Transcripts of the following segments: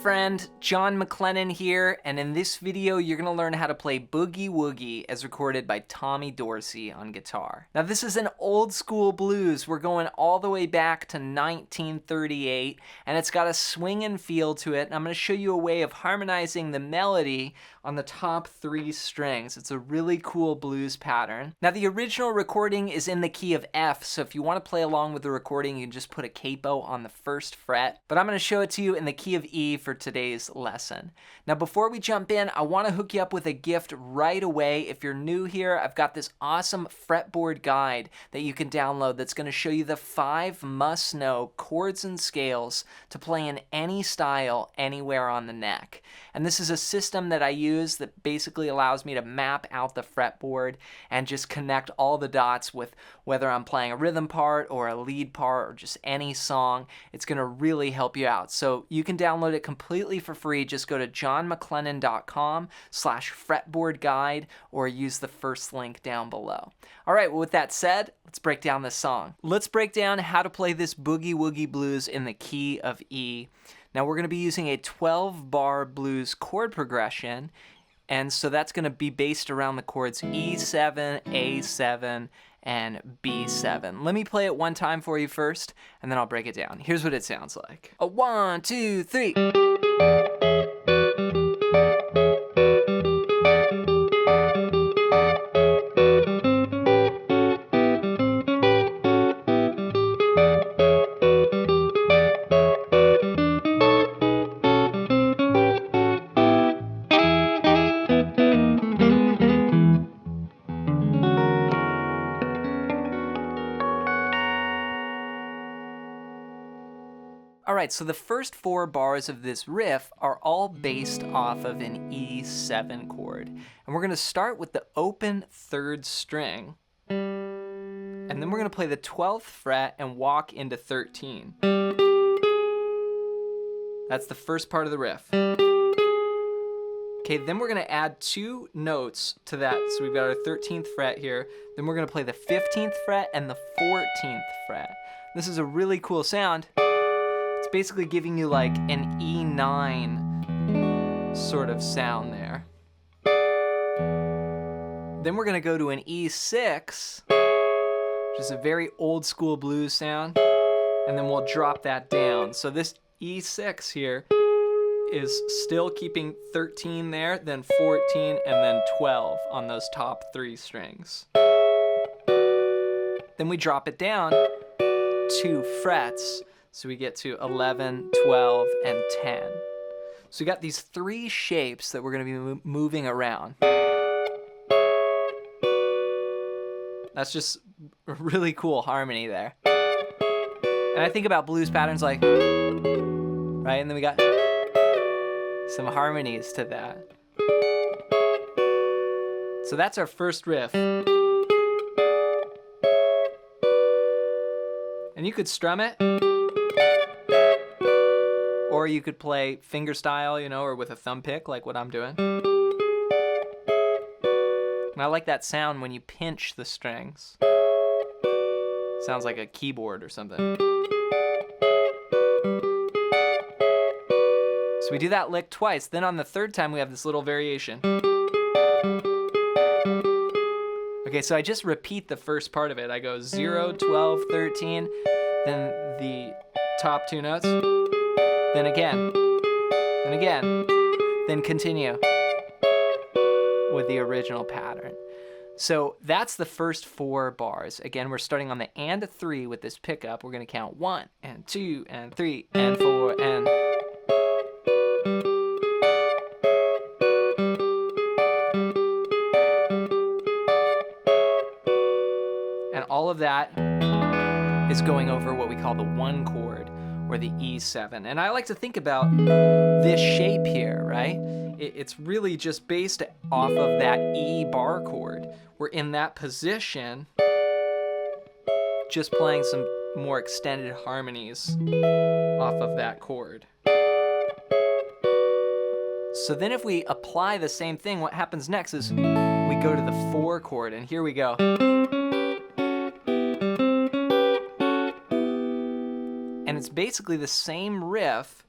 friend, John MacLennan here, and in this video you're going to learn how to play Boogie Woogie as recorded by Tommy Dorsey on guitar. Now this is an old school blues. We're going all the way back to 1938, and it's got a swinging feel to it, and I'm going to show you a way of harmonizing the melody on the top 3 strings. It's a really cool blues pattern. Now the original recording is in the key of F, so if you want to play along with the recording you can just put a capo on the 1st fret, but I'm going to show it to you in the key of E for today's lesson. Now before we jump in, I want to hook you up with a gift right away. If you're new here, I've got this awesome fretboard guide that you can download that's going to show you the 5 must-know chords and scales to play in any style anywhere on the neck. And this is a system that I use that basically allows me to map out the fretboard and just connect all the dots with whether I'm playing a rhythm part or a lead part or just any song. It's going to really help you out. So you can download it completely for free. Just go to johnmaclennan.com/fretboard guide or use the first link down below. All right, well, with that said, let's break down this song. Let's break down how to play this Boogie Woogie blues in the key of E. Now we're going to be using a 12-bar blues chord progression, and so that's going to be based around the chords E7, A7, and B7. Let me play it one time for you first, and then I'll break it down. Here's what it sounds like. 1, 2, 3. Alright, so the first 4 bars of this riff are all based off of an E7 chord. And we're going to start with the open 3rd string, and then we're going to play the 12th fret and walk into 13. That's the first part of the riff. Okay, then we're going to add 2 notes to that. So we've got our 13th fret here. Then we're going to play the 15th fret and the 14th fret. This is a really cool sound. It's basically giving you like an E9 sort of sound there. Then we're going to go to an E6, which is a very old school blues sound, and then we'll drop that down. So this E6 here is still keeping 13 there, then 14, and then 12 on those top 3 strings. Then we drop it down 2 frets. So we get to 11, 12, and 10. So we got these 3 shapes that we're going to be moving around. That's just a really cool harmony there. And I think about blues patterns like, right? And then we got some harmonies to that. So that's our first riff. And you could strum it, or you could play finger style, you know, or with a thumb pick like what I'm doing. And I like that sound when you pinch the strings. Sounds like a keyboard or something. So we do that lick twice. Then on the 3rd time we have this little variation. Okay, so I just repeat the first part of it. I go 0, 12, 13, then the top 2 notes, then again, then continue with the original pattern. So that's the first 4 bars. Again, we're starting on the and a 3 with this pickup. We're going to count 1 and 2 and 3 and 4 and... And all of that is going over what we call the 1 chord, or the E7. And I like to think about this shape here, right? It's really just based off of that E bar chord. We're in that position, just playing some more extended harmonies off of that chord. So then if we apply the same thing, what happens next is we go to the 4 chord, and here we go. And it's basically the same riff,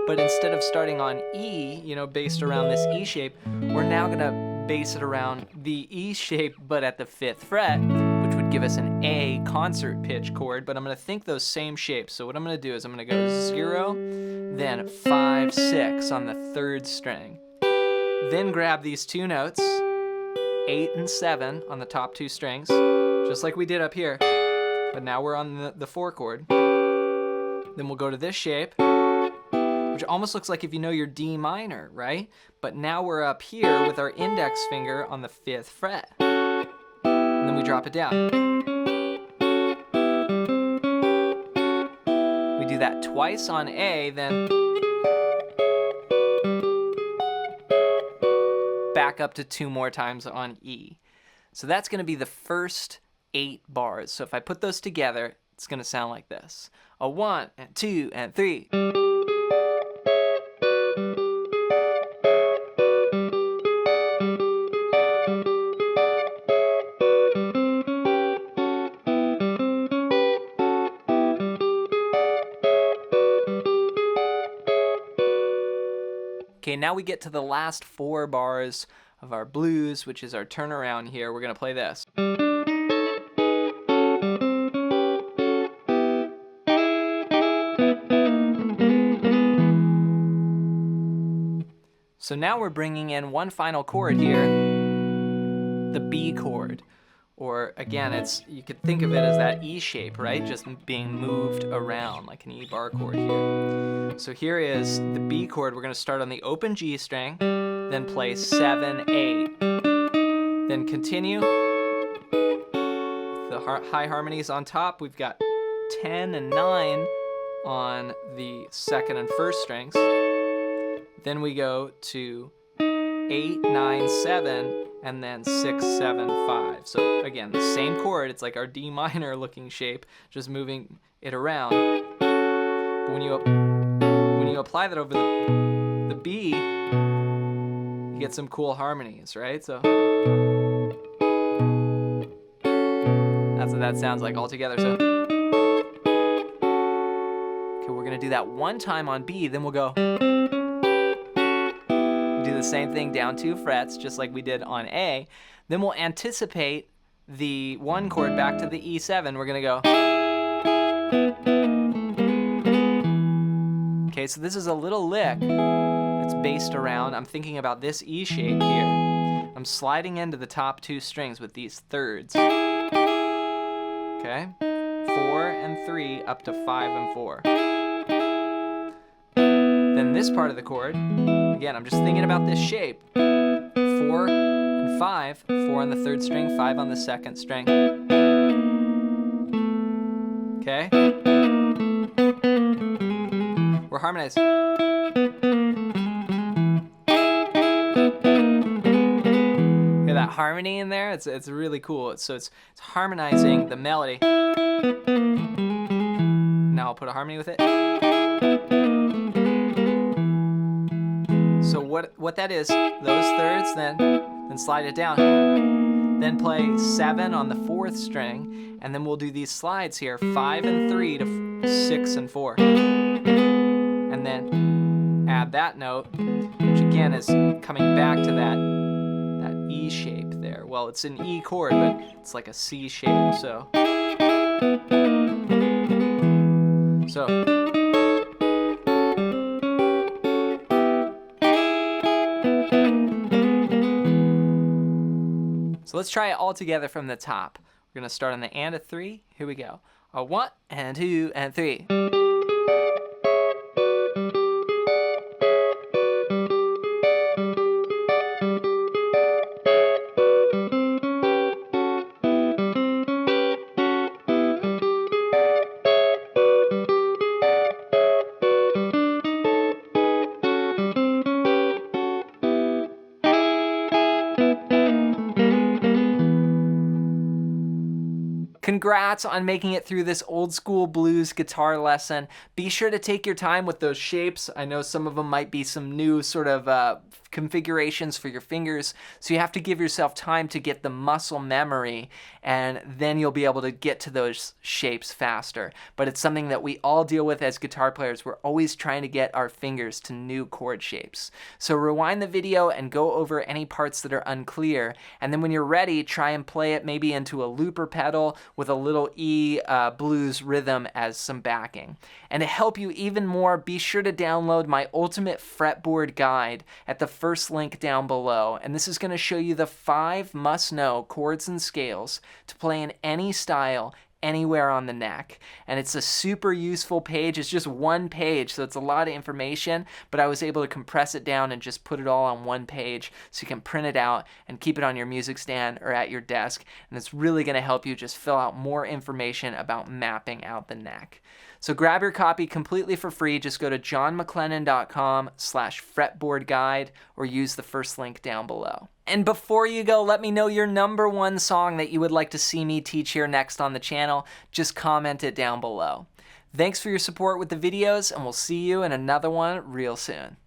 but instead of starting on E, you know, based around this E shape, we're now gonna base it around the E shape, but at the 5th fret, which would give us an A concert pitch chord, but I'm gonna think those same shapes. So what I'm gonna do is I'm gonna go 0, then 5, 6 on the 3rd string. Then grab these 2 notes, 8 and 7 on the top 2 strings, just like we did up here, but now we're on the 4 chord. Then we'll go to this shape, which almost looks like if you know your D minor, right? But now we're up here with our index finger on the 5th fret. And then we drop it down. We do that twice on A, then back up to 2 more times on E. So that's gonna be the first 8 bars. So if I put those together, it's gonna sound like this. A 1 and 2 and 3. Okay, now we get to the last 4 bars of our blues, which is our turnaround here. We're gonna play this. So now we're bringing in one final chord here, the B chord. Or again, you could think of it as that E shape, right? Just being moved around like an E bar chord here. So here is the B chord. We're gonna start on the open G string, then play 7, 8. Then continue with the high harmonies on top. We've got 10 and 9 on the 2nd and 1st strings. Then we go to 8, 9, 7, and then 6, 7, 5. So again, the same chord. It's like our D minor looking shape, just moving it around. But when you apply that over the B, you get some cool harmonies, right? So that's what that sounds like all together. So okay, we're gonna do that one time on B, then we'll go. Do the same thing down 2 frets, just like we did on A. Then we'll anticipate the 1 chord back to the E7. We're gonna go. Okay, so this is a little lick that's based around, I'm thinking about this E shape here. I'm sliding into the top 2 strings with these thirds. Okay, 4 and 3 up to 5 and 4. Then this part of the chord, again, I'm just thinking about this shape. 4 and 5, 4 on the 3rd string, 5 on the 2nd string. Okay? We're harmonizing. Hear that harmony in there? It's really cool. So it's harmonizing the melody. Now I'll put a harmony with it. So what that is, those thirds, then slide it down. Then play 7 on the 4th string, and then we'll do these slides here, 5 and 3 to 6 and 4. And then add that note, which again is coming back to that E shape there. Well, it's an E chord, but it's like a C shape, So let's try it all together from the top. We're gonna start on the and a 3. Here we go. A 1 and 2 and 3. Congrats on making it through this old school blues guitar lesson. Be sure to take your time with those shapes. I know some of them might be some new sort of configurations for your fingers, so you have to give yourself time to get the muscle memory, and then you'll be able to get to those shapes faster. But it's something that we all deal with as guitar players. We're always trying to get our fingers to new chord shapes. So rewind the video and go over any parts that are unclear, and then when you're ready, try and play it maybe into a looper pedal with a little E blues rhythm as some backing. And to help you even more, be sure to download my Ultimate Fretboard Guide at the first link down below. And this is going to show you the 5 must-know chords and scales to play in any style, anywhere on the neck. And it's a super useful page. It's just one page, so it's a lot of information, but I was able to compress it down and just put it all on one page so you can print it out and keep it on your music stand or at your desk. And it's really going to help you just fill out more information about mapping out the neck. So grab your copy completely for free. Just go to johnmclennan.com/fretboardguide or use the first link down below. And before you go, let me know your #1 song that you would like to see me teach here next on the channel. Just comment it down below. Thanks for your support with the videos, and we'll see you in another one real soon.